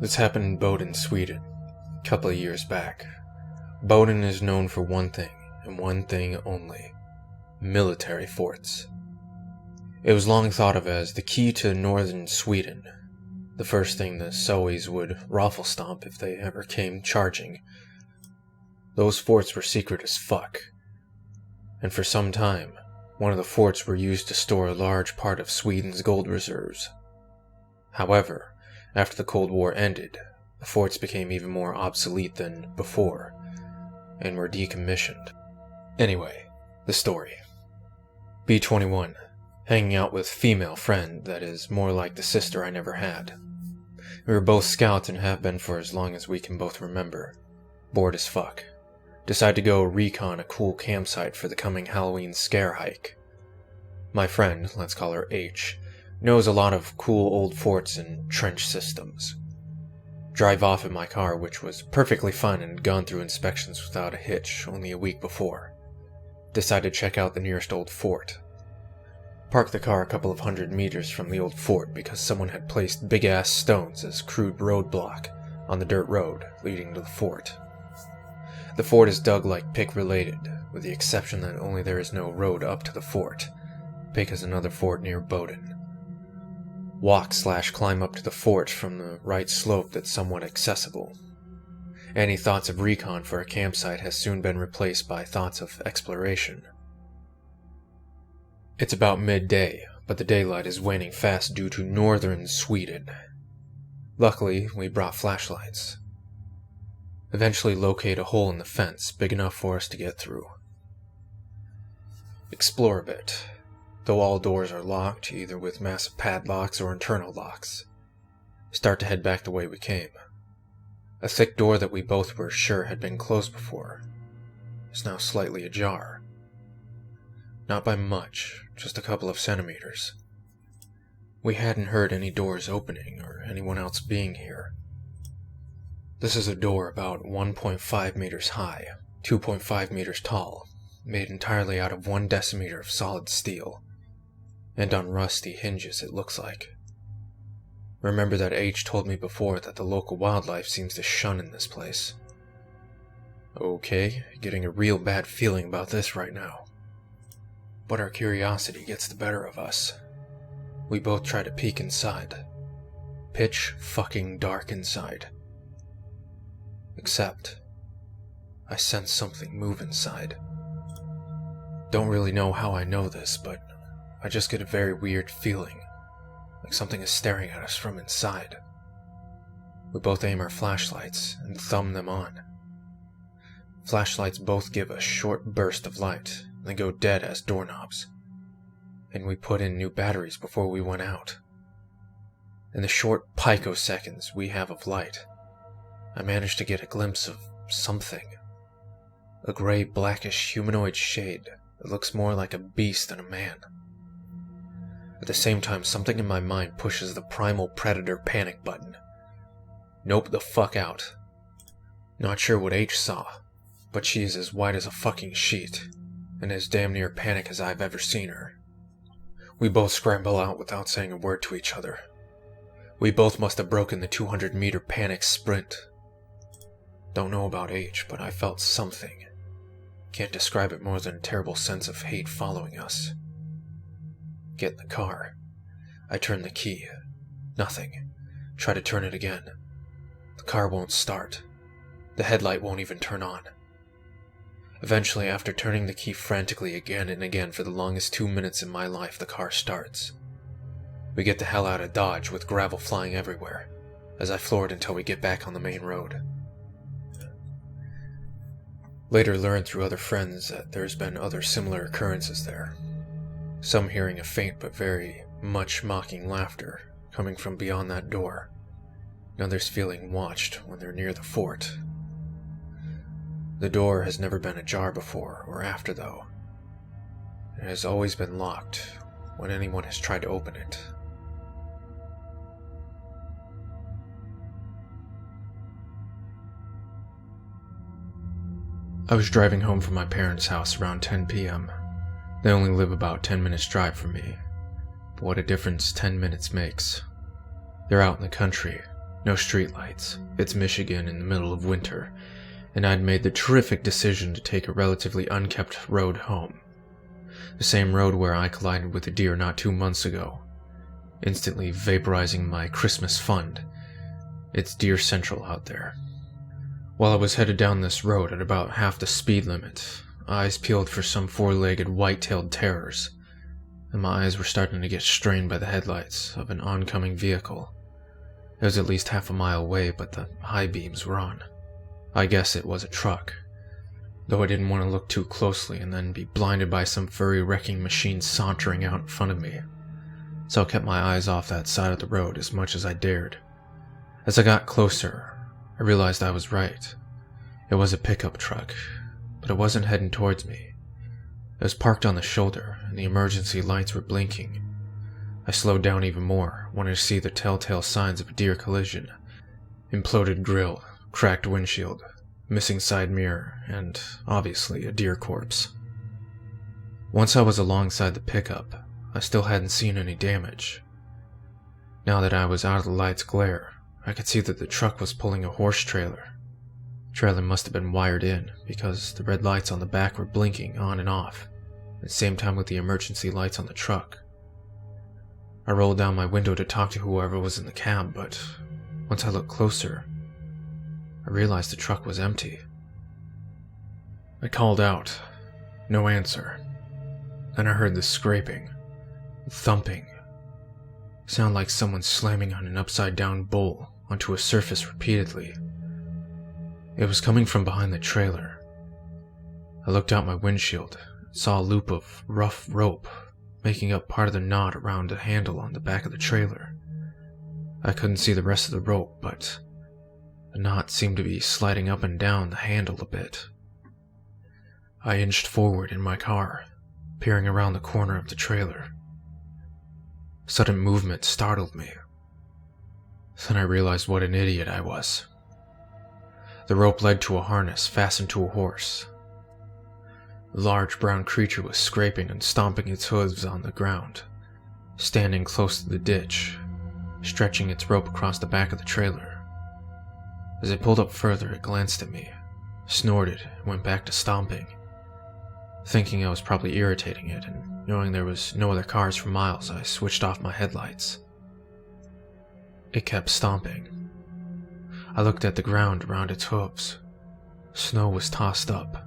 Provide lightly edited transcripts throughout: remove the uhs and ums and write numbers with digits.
This happened in Boden, Sweden, a couple of years back. Boden is known for one thing, and one thing only: military forts. It was long thought of as the key to northern Sweden, the first thing the Sowies would raffle stomp if they ever came charging. Those forts were secret as fuck, and for some time, one of the forts were used to store a large part of Sweden's gold reserves. However, after the Cold War ended, the forts became even more obsolete than before, and were decommissioned. Anyway, the story. B-21, hanging out with female friend that is more like the sister I never had. We were both scouts and have been for as long as we can both remember. Bored as fuck. Decide to go recon a cool campsite for the coming Halloween scare hike. My friend, let's call her H, knows a lot of cool old forts and trench systems. Drive off in my car, which was perfectly fine and had gone through inspections without a hitch only a week before. Decide to check out the nearest old fort. Park the car a couple of 100 meters from the old fort because someone had placed big-ass stones as crude roadblock on the dirt road leading to the fort. The fort is dug like Pick-related, with the exception that only there is no road up to the fort. Pick is another fort near Boden. Walk/climb up to the fort from the right slope that's somewhat accessible. Any thoughts of recon for a campsite has soon been replaced by thoughts of exploration. It's about midday, but the daylight is waning fast due to northern Sweden. Luckily, we brought flashlights. Eventually locate a hole in the fence big enough for us to get through. Explore a bit, though all doors are locked, either with massive padlocks or internal locks. Start to head back the way we came. A thick door that we both were sure had been closed before is now slightly ajar. Not by much, just a couple of centimeters. We hadn't heard any doors opening or anyone else being here. This is a door about 1.5 meters high, 2.5 meters tall, made entirely out of 1 decimeter of solid steel, and on rusty hinges it looks like. Remember that H told me before that the local wildlife seems to shun in this place. Okay, getting a real bad feeling about this right now. But our curiosity gets the better of us. We both try to peek inside. Pitch fucking dark inside. Except, I sense something move inside. Don't really know how I know this, but I just get a very weird feeling, like something is staring at us from inside. We both aim our flashlights and thumb them on. Flashlights both give a short burst of light, then go dead as doorknobs. And we put in new batteries before we went out. In the short picoseconds we have of light, I managed to get a glimpse of something. A gray blackish humanoid shade that looks more like a beast than a man. At the same time, something in my mind pushes the primal predator panic button. Nope the fuck out. Not sure what H saw, but she is as white as a fucking sheet, and as damn near panic as I've ever seen her. We both scramble out without saying a word to each other. We both must have broken the 200-meter panic sprint. Don't know about H, but I felt something. Can't describe it more than a terrible sense of hate following us. Get in the car. I turn the key. Nothing. Try to turn it again. The car won't start. The headlight won't even turn on. Eventually, after turning the key frantically again and again for the longest 2 minutes in my life, the car starts. We get the hell out of Dodge with gravel flying everywhere, as I floor it until we get back on the main road. Later learned through other friends that there's been other similar occurrences there. Some hearing a faint but very much mocking laughter coming from beyond that door. And others feeling watched when they're near the fort. The door has never been ajar before or after though. It has always been locked when anyone has tried to open it. I was driving home from my parents' house around 10 p.m. They only live about 10 minutes drive from me, but what a difference 10 minutes makes. They're out in the country, No streetlights. It's Michigan in the middle of winter, and I'd made the terrific decision to take a relatively unkept road home. The same road where I collided with a deer not 2 months ago, instantly vaporizing my Christmas fund. It's Deer Central out there. While I was headed down this road at about half the speed limit, eyes peeled for some four-legged white-tailed terrors, and my eyes were starting to get strained by the headlights of an oncoming vehicle. It was at least half a mile away, but the high beams were on. I guess it was a truck, though I didn't want to look too closely and then be blinded by some furry wrecking machine sauntering out in front of me, so I kept my eyes off that side of the road as much as I dared. As I got closer, I realized I was right. It was a pickup truck, but it wasn't heading towards me. It was parked on the shoulder, and the emergency lights were blinking. I slowed down even more, wanting to see the telltale signs of a deer collision. Imploded grille, cracked windshield, missing side mirror, and, obviously, a deer corpse. Once I was alongside the pickup, I still hadn't seen any damage. Now that I was out of the light's glare, I could see that the truck was pulling a horse trailer. The trailer must have been wired in, because the red lights on the back were blinking on and off, at the same time with the emergency lights on the truck. I rolled down my window to talk to whoever was in the cab, but once I looked closer, I realized the truck was empty. I called out. No answer. Then I heard the scraping, thumping. Sound like someone slamming on an upside-down bowl onto a surface repeatedly. It was coming from behind the trailer. I looked out my windshield, saw a loop of rough rope making up part of the knot around a handle on the back of the trailer. I couldn't see the rest of the rope, but the knot seemed to be sliding up and down the handle a bit. I inched forward in my car, peering around the corner of the trailer. Sudden movement startled me. Then I realized what an idiot I was. The rope led to a harness fastened to a horse. The large brown creature was scraping and stomping its hooves on the ground, standing close to the ditch, stretching its rope across the back of the trailer. As it pulled up further, it glanced at me, snorted, and went back to stomping. Thinking I was probably irritating it, and knowing there was no other cars for miles, I switched off my headlights. It kept stomping. I looked at the ground around its hooves. Snow was tossed up,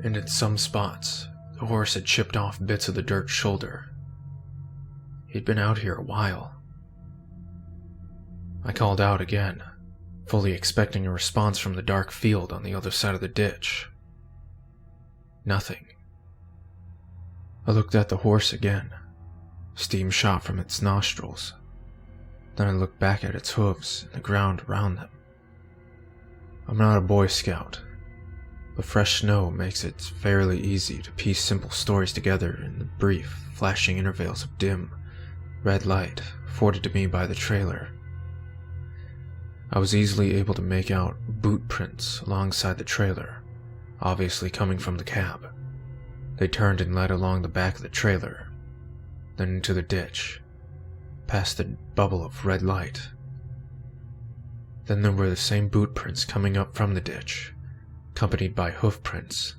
and in some spots, the horse had chipped off bits of the dirt shoulder. He'd been out here a while. I called out again, fully expecting a response from the dark field on the other side of the ditch. Nothing. I looked at the horse again. Steam shot from its nostrils. Then I looked back at its hooves and the ground around them. I'm not a Boy Scout, but fresh snow makes it fairly easy to piece simple stories together in the brief, flashing intervals of dim, red light afforded to me by the trailer. I was easily able to make out boot prints alongside the trailer, obviously coming from the cab. They turned and led along the back of the trailer, then into the ditch, past the bubble of red light. Then there were the same boot prints coming up from the ditch, accompanied by hoof prints.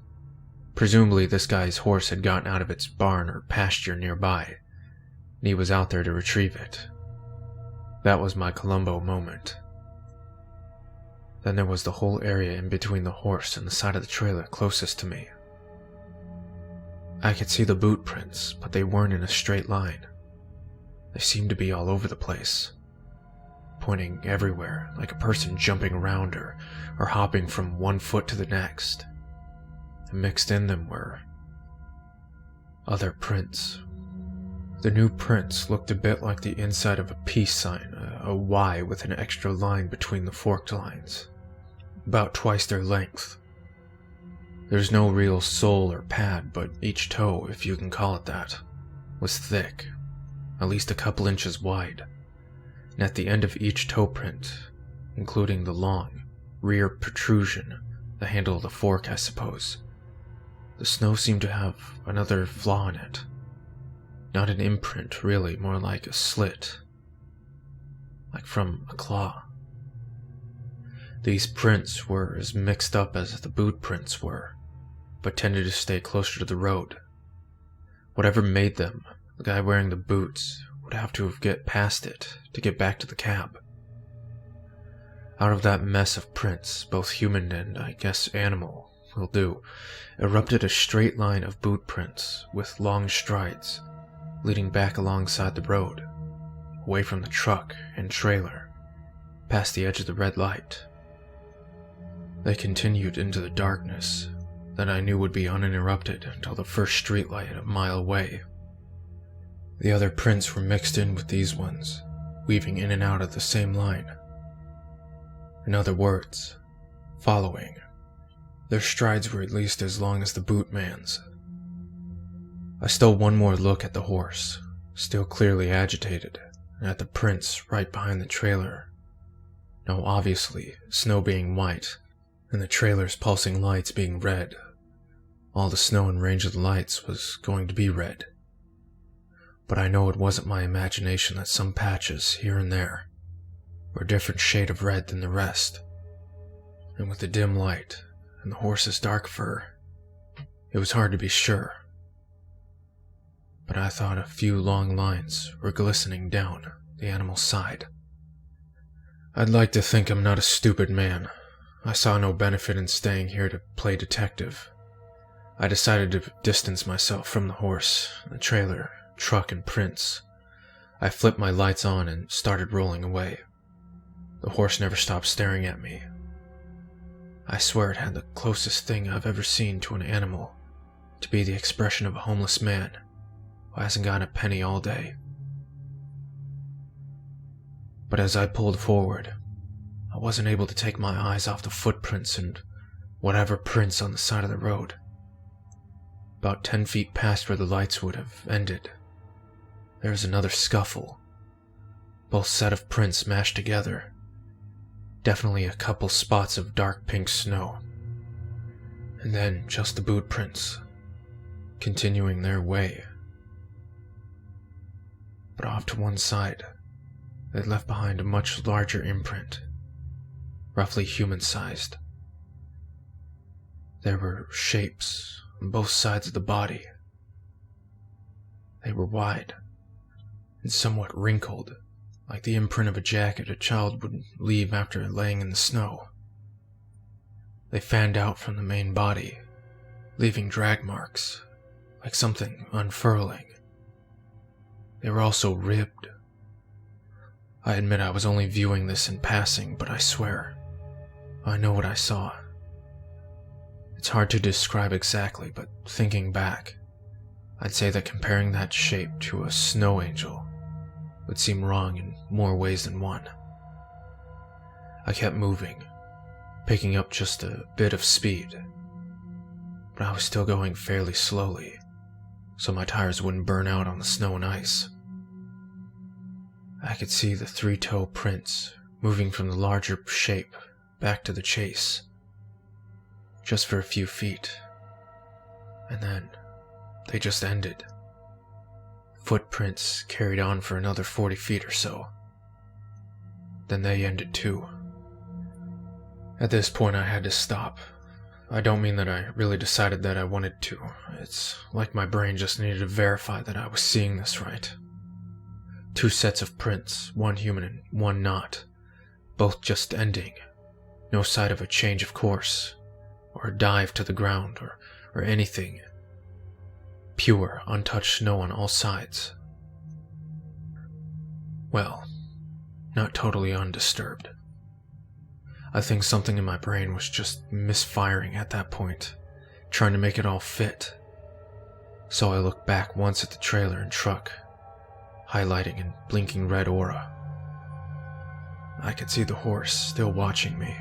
Presumably this guy's horse had gotten out of its barn or pasture nearby, and he was out there to retrieve it. That was my Columbo moment. Then there was the whole area in between the horse and the side of the trailer closest to me. I could see the boot prints, but they weren't in a straight line. They seemed to be all over the place, pointing everywhere like a person jumping around or hopping from one foot to the next. And mixed in them were other prints. The new prints looked a bit like the inside of a peace sign, a Y with an extra line between the forked lines, about twice their length. There's no real sole or pad, but each toe, if you can call it that, was thick, at least a couple inches wide, and at the end of each toe print, including the long, rear protrusion, the handle of the fork, I suppose, the snow seemed to have another flaw in it. Not an imprint, really, more like a slit, like from a claw. These prints were as mixed up as the boot prints were, but tended to stay closer to the road. Whatever made them, the guy wearing the boots would have to have get past it to get back to the cab. Out of that mess of prints, both human and, I guess, animal, will do, erupted a straight line of boot prints with long strides, leading back alongside the road, away from the truck and trailer, past the edge of the red light. They continued into the darkness that I knew would be uninterrupted until the first streetlight a mile away. The other prints were mixed in with these ones, weaving in and out of the same line. In other words, following. Their strides were at least as long as the bootman's. I stole one more look at the horse, still clearly agitated, and at the prints right behind the trailer. Now obviously, snow being white, and the trailer's pulsing lights being red. All the snow in range of the lights was going to be red. But I know it wasn't my imagination that some patches, here and there, were a different shade of red than the rest. And with the dim light, and the horse's dark fur, it was hard to be sure. But I thought a few long lines were glistening down the animal's side. I'd like to think I'm not a stupid man. I saw no benefit in staying here to play detective. I decided to distance myself from the horse, the trailer, truck, and prints. I flipped my lights on and started rolling away. The horse never stopped staring at me. I swear it had the closest thing I've ever seen to an animal, to be the expression of a homeless man who hasn't got a penny all day. But as I pulled forward, I wasn't able to take my eyes off the footprints and whatever prints on the side of the road. About 10 feet past where the lights would have ended, there was another scuffle. Both set of prints mashed together. Definitely a couple spots of dark pink snow. And then just the boot prints, continuing their way. But off to one side, they'd left behind a much larger imprint, roughly human-sized. There were shapes on both sides of the body. They were wide and somewhat wrinkled, like the imprint of a jacket a child would leave after laying in the snow. They fanned out from the main body, leaving drag marks, like something unfurling. They were also ribbed. I admit I was only viewing this in passing, but I swear, I know what I saw. It's hard to describe exactly, but thinking back, I'd say that comparing that shape to a snow angel would seem wrong in more ways than one. I kept moving, picking up just a bit of speed, but I was still going fairly slowly, so my tires wouldn't burn out on the snow and ice. I could see the 3-toe prints moving from the larger shape back to the chase, just for a few feet, and then they just ended. Footprints carried on for another 40 feet or so. Then they ended too. At this point I had to stop. I don't mean that I really decided that I wanted to. It's like my brain just needed to verify that I was seeing this right. 2 sets of prints, one human and one not, both just ending. No sight of a change of course, or a dive to the ground, or anything. Pure, untouched snow on all sides. Well, not totally undisturbed. I think something in my brain was just misfiring at that point, trying to make it all fit. So I looked back once at the trailer and truck, highlighting in blinking red aura. I could see the horse still watching me.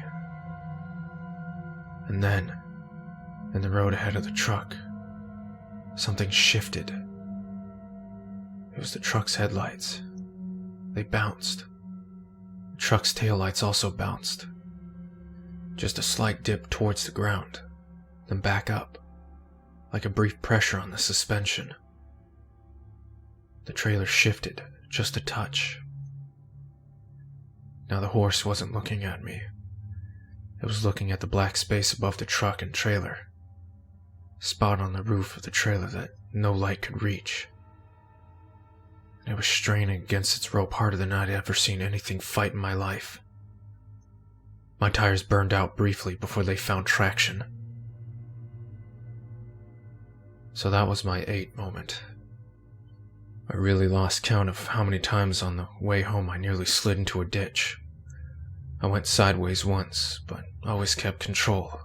And then, in the road ahead of the truck, something shifted. It was the truck's headlights. They bounced. The truck's taillights also bounced. Just a slight dip towards the ground, then back up, like a brief pressure on the suspension. The trailer shifted just a touch. Now the horse wasn't looking at me. It was looking at the black space above the truck and trailer, a spot on the roof of the trailer that no light could reach. It was straining against its rope harder than I'd ever seen anything fight in my life. My tires burned out briefly before they found traction. So that was my 8 moment. I really lost count of how many times on the way home I nearly slid into a ditch. I went sideways once, but always kept control,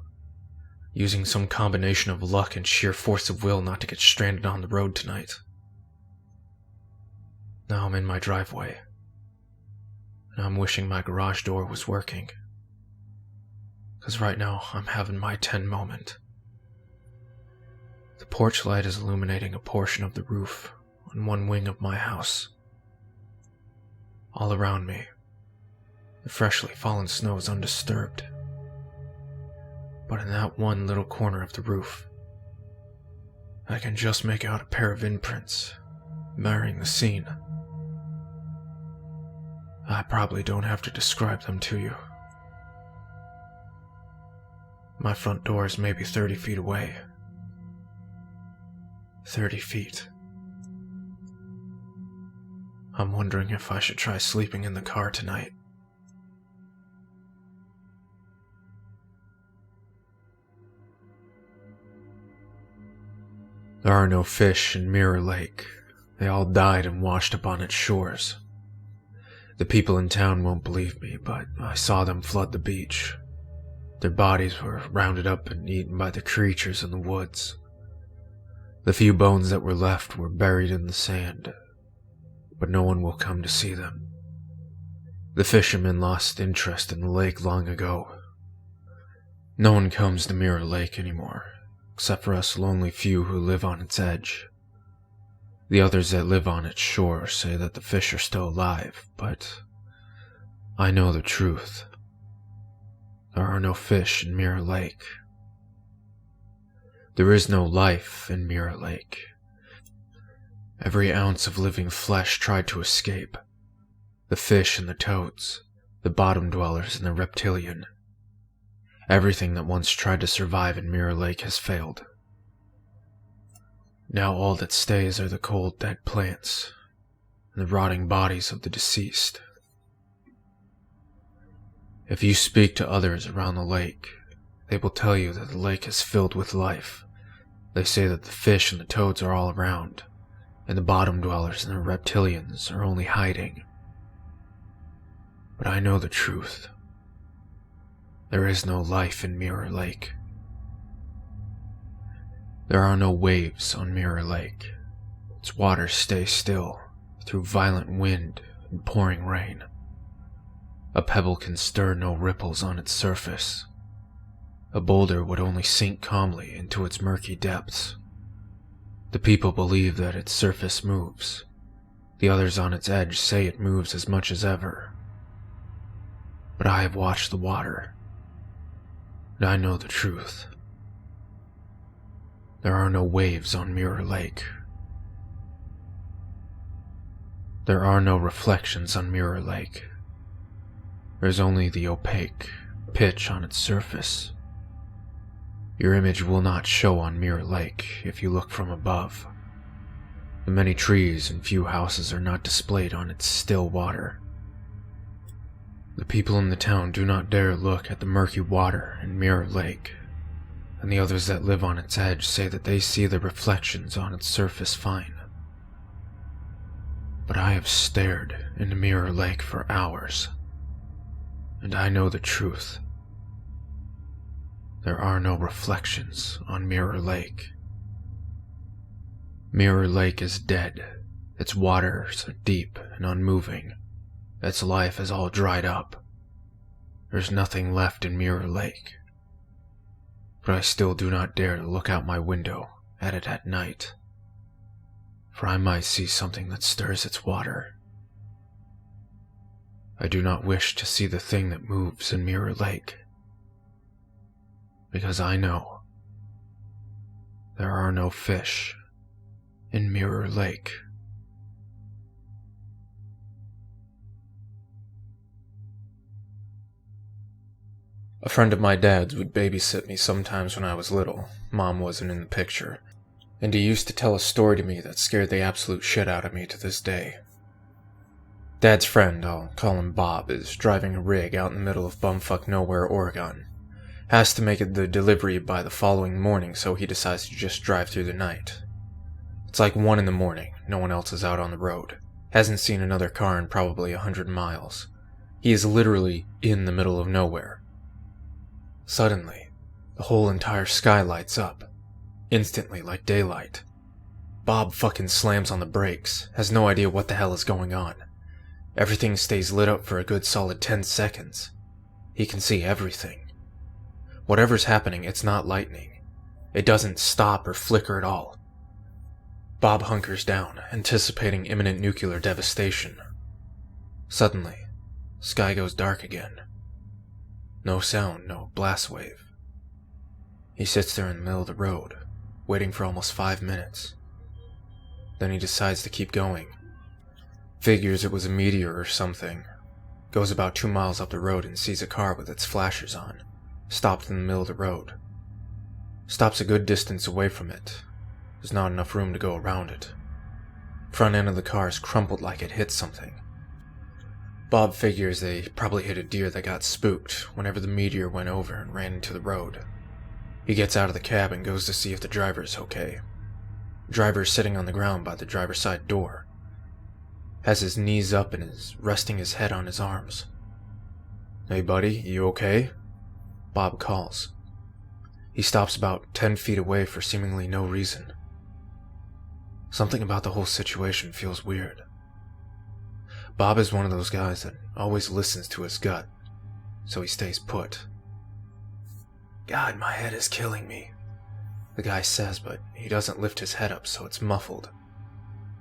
using some combination of luck and sheer force of will not to get stranded on the road tonight. Now I'm in my driveway, and I'm wishing my garage door was working. 'Cause right now I'm having my 10 moment. The porch light is illuminating a portion of the roof on one wing of my house. All around me, the freshly fallen snow is undisturbed. But in that one little corner of the roof, I can just make out a pair of imprints marring the scene. I probably don't have to describe them to you. My front door is maybe 30 feet away. 30 feet. I'm wondering if I should try sleeping in the car tonight. There are no fish in Mirror Lake. They all died and washed up on its shores. The people in town won't believe me, but I saw them flood the beach. Their bodies were rounded up and eaten by the creatures in the woods. The few bones that were left were buried in the sand, but no one will come to see them. The fishermen lost interest in the lake long ago. No one comes to Mirror Lake anymore, except for us lonely few who live on its edge. The others that live on its shore say that the fish are still alive, but I know the truth. There are no fish in Mirror Lake. There is no life in Mirror Lake. Every ounce of living flesh tried to escape. The fish and the toads, the bottom dwellers and the reptilian. Everything that once tried to survive in Mirror Lake has failed. Now all that stays are the cold dead plants and the rotting bodies of the deceased. If you speak to others around the lake, they will tell you that the lake is filled with life. They say that the fish and the toads are all around, and the bottom dwellers and the reptilians are only hiding. But I know the truth. There is no life in Mirror Lake. There are no waves on Mirror Lake. Its waters stay still through violent wind and pouring rain. A pebble can stir no ripples on its surface. A boulder would only sink calmly into its murky depths. The people believe that its surface moves. The others on its edge say it moves as much as ever. But I have watched the water, and I know the truth. There are no waves on Mirror Lake. There are no reflections on Mirror Lake. There's only the opaque pitch on its surface. Your image will not show on Mirror Lake if you look from above. The many trees and few houses are not displayed on its still water. The people in the town do not dare look at the murky water in Mirror Lake, and the others that live on its edge say that they see the reflections on its surface fine. But I have stared into Mirror Lake for hours, and I know the truth. There are no reflections on Mirror Lake. Mirror Lake is dead. Its waters are deep and unmoving. Its life is all dried up. There's nothing left in Mirror Lake. But I still do not dare to look out my window at it at night, for I might see something that stirs its water. I do not wish to see the thing that moves in Mirror Lake, because I know there are no fish in Mirror Lake. A friend of my dad's would babysit me sometimes when I was little. Mom wasn't in the picture. And he used to tell a story to me that scared the absolute shit out of me to this day. Dad's friend, I'll call him Bob, is driving a rig out in the middle of bumfuck nowhere, Oregon. Has to make the delivery by the following morning, so he decides to just drive through the night. It's like 1 in the morning, no one else is out on the road. Hasn't seen another car in probably 100 miles. He is literally in the middle of nowhere. Suddenly, the whole entire sky lights up. Instantly, like daylight. Bob fucking slams on the brakes, has no idea what the hell is going on. Everything stays lit up for a good solid 10 seconds. He can see everything. Whatever's happening, it's not lightning. It doesn't stop or flicker at all. Bob hunkers down, anticipating imminent nuclear devastation. Suddenly, sky goes dark again. No sound, no blast wave. He sits there in the middle of the road, waiting for almost 5 minutes. Then he decides to keep going. Figures it was a meteor or something. Goes about 2 miles up the road and sees a car with its flashers on, stopped in the middle of the road. Stops a good distance away from it. There's not enough room to go around it. Front end of the car is crumpled like it hit something. Bob figures they probably hit a deer that got spooked whenever the meteor went over and ran into the road. He gets out of the cab and goes to see if the driver is okay. The driver is sitting on the ground by the driver's side door. Has his knees up and is resting his head on his arms. "Hey buddy, you okay?" Bob calls. He stops about 10 feet away for seemingly no reason. Something about the whole situation feels weird. Bob is one of those guys that always listens to his gut, so he stays put. "God, my head is killing me," the guy says, but he doesn't lift his head up, so it's muffled.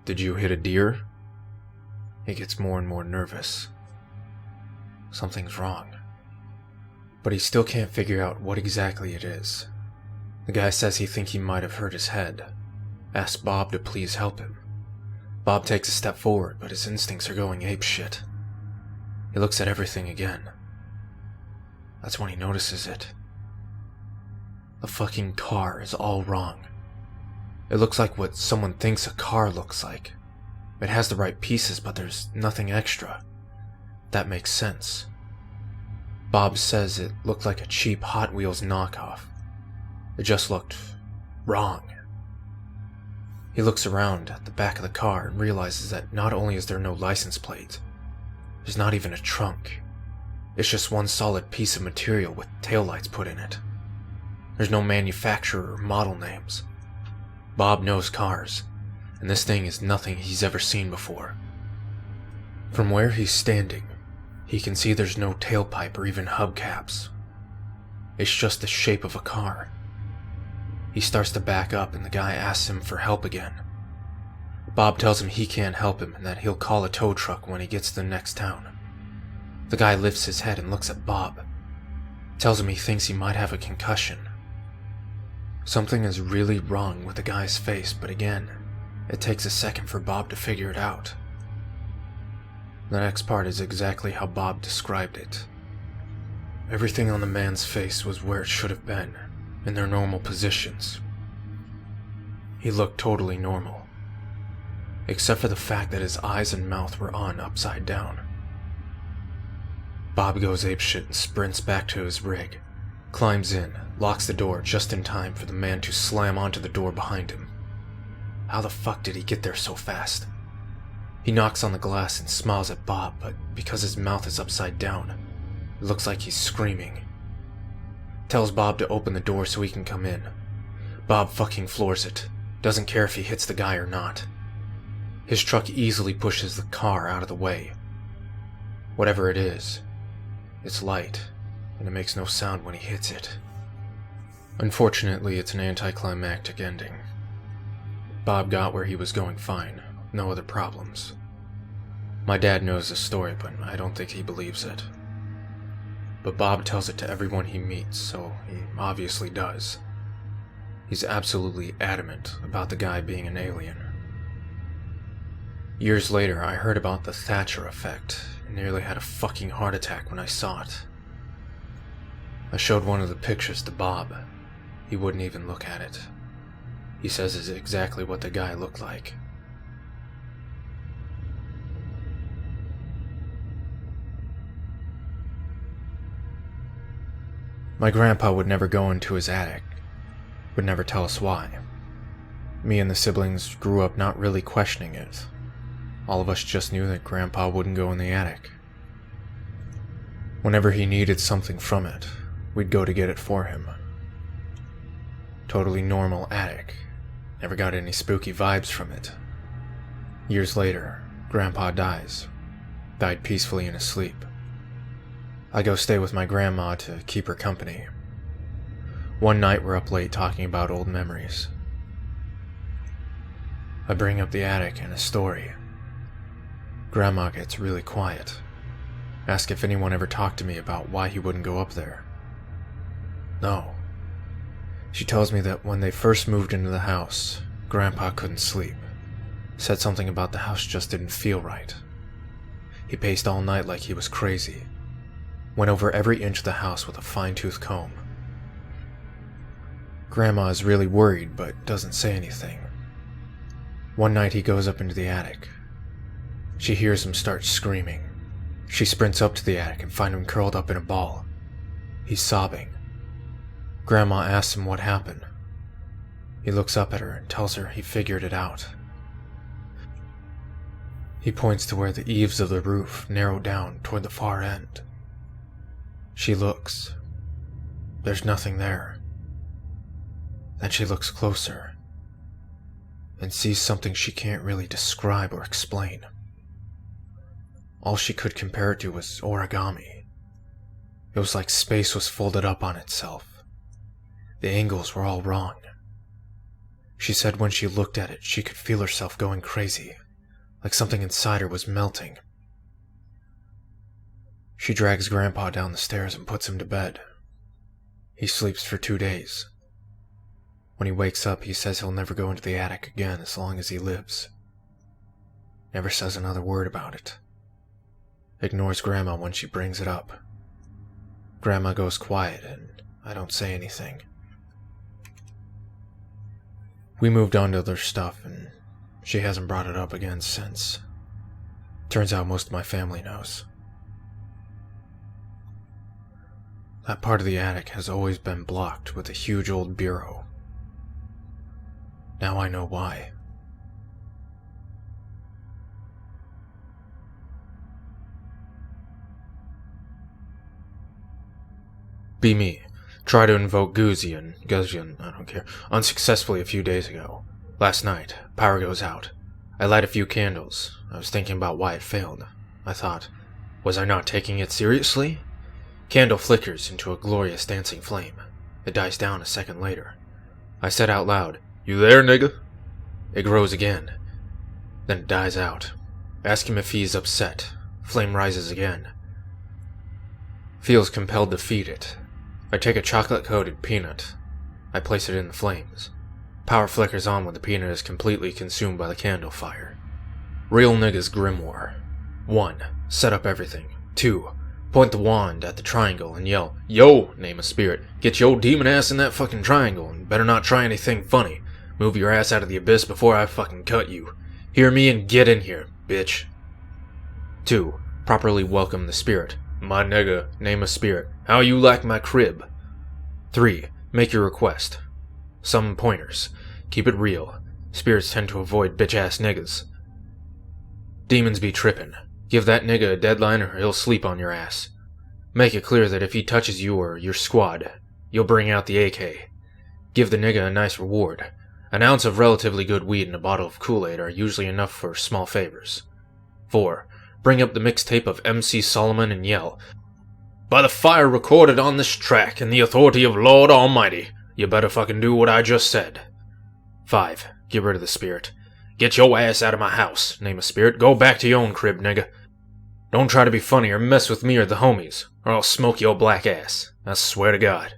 "Did you hit a deer?" He gets more and more nervous. Something's wrong. But he still can't figure out what exactly it is. The guy says he thinks he might have hurt his head. Asks Bob to please help him. Bob takes a step forward, but his instincts are going apeshit. He looks at everything again. That's when he notices it. The fucking car is all wrong. It looks like what someone thinks a car looks like. It has the right pieces, but there's nothing extra. That makes sense. Bob says it looked like a cheap Hot Wheels knockoff. It just looked wrong. He looks around at the back of the car and realizes that not only is there no license plate, there's not even a trunk. It's just one solid piece of material with taillights put in it. There's no manufacturer or model names. Bob knows cars, and this thing is nothing he's ever seen before. From where he's standing, he can see there's no tailpipe or even hubcaps. It's just the shape of a car. He starts to back up and the guy asks him for help again. Bob tells him he can't help him and that he'll call a tow truck when he gets to the next town. The guy lifts his head and looks at Bob. Tells him he thinks he might have a concussion. Something is really wrong with the guy's face, but again, it takes a second for Bob to figure it out. The next part is exactly how Bob described it. Everything on the man's face was where it should have been, in their normal positions. He looked totally normal, except for the fact that his eyes and mouth were on upside down. Bob goes apeshit and sprints back to his rig, climbs in, locks the door just in time for the man to slam onto the door behind him. How the fuck did he get there so fast? He knocks on the glass and smiles at Bob, but because his mouth is upside down, it looks like he's screaming. Tells Bob to open the door so he can come in. Bob fucking floors it, doesn't care if he hits the guy or not. His truck easily pushes the car out of the way. Whatever it is, it's light, and it makes no sound when he hits it. Unfortunately, it's an anticlimactic ending. Bob got where he was going fine, no other problems. My dad knows the story, but I don't think he believes it. But Bob tells it to everyone he meets, so he obviously does. He's absolutely adamant about the guy being an alien. Years later, I heard about the Thatcher effect and nearly had a fucking heart attack when I saw it. I showed one of the pictures to Bob. He wouldn't even look at it. He says it's exactly what the guy looked like. My grandpa would never go into his attic, would never tell us why. Me and the siblings grew up not really questioning it. All of us just knew that Grandpa wouldn't go in the attic. Whenever he needed something from it, we'd go to get it for him. Totally normal attic. Never got any spooky vibes from it. Years later, Grandpa dies. Died peacefully in his sleep. I go stay with my grandma to keep her company. One night we're up late talking about old memories. I bring up the attic and a story. Grandma gets really quiet. Ask if anyone ever talked to me about why he wouldn't go up there. No. She tells me that when they first moved into the house, Grandpa couldn't sleep. Said something about the house just didn't feel right. He paced all night like he was crazy. Went over every inch of the house with a fine-tooth comb. Grandma is really worried but doesn't say anything. One night he goes up into the attic. She hears him start screaming. She sprints up to the attic and finds him curled up in a ball. He's sobbing. Grandma asks him what happened. He looks up at her and tells her he figured it out. He points to where the eaves of the roof narrow down toward the far end. She looks. There's nothing there. Then she looks closer and sees something she can't really describe or explain. All she could compare it to was origami. It was like space was folded up on itself. The angles were all wrong. She said when she looked at it, she could feel herself going crazy, like something inside her was melting. She drags Grandpa down the stairs and puts him to bed. He sleeps for 2 days. When he wakes up, he says he'll never go into the attic again as long as he lives. Never says another word about it. Ignores Grandma when she brings it up. Grandma goes quiet and I don't say anything. We moved on to other stuff and she hasn't brought it up again since. Turns out most of my family knows. That part of the attic has always been blocked with a huge old bureau. Now I know why. Be me. Try to invoke Guzian, I don't care, unsuccessfully a few days ago. Last night, power goes out. I light a few candles. I was thinking about why it failed. I thought, was I not taking it seriously? Candle flickers into a glorious dancing flame. It dies down a second later. I said out loud, "You there, nigga?" It grows again. Then it dies out. Ask him if he's upset. Flame rises again. Feels compelled to feed it. I take a chocolate-coated peanut. I place it in the flames. Power flickers on when the peanut is completely consumed by the candle fire. Real niggas grimoire. 1. Set up everything. 2. Point the wand at the triangle and yell, "Yo, name a spirit. Get your demon ass in that fucking triangle and better not try anything funny. Move your ass out of the abyss before I fucking cut you. Hear me and get in here, bitch." 2. Properly welcome the spirit. "My nigga, name a spirit. How you like my crib?" 3. Make your request. Some pointers. Keep it real. Spirits tend to avoid bitch-ass niggas. Demons be trippin'. Give that nigga a deadline or he'll sleep on your ass. Make it clear that if he touches you or your squad, you'll bring out the AK. Give the nigga a nice reward. An ounce of relatively good weed and a bottle of Kool-Aid are usually enough for small favors. 4. Bring up the mixtape of MC Solomon and yell, "By the fire recorded on this track and the authority of Lord Almighty, you better fucking do what I just said." 5. Get rid of the spirit. "Get your ass out of my house, name a spirit. Go back to your own crib, nigga. Don't try to be funny or mess with me or the homies, or I'll smoke your black ass. I swear to God."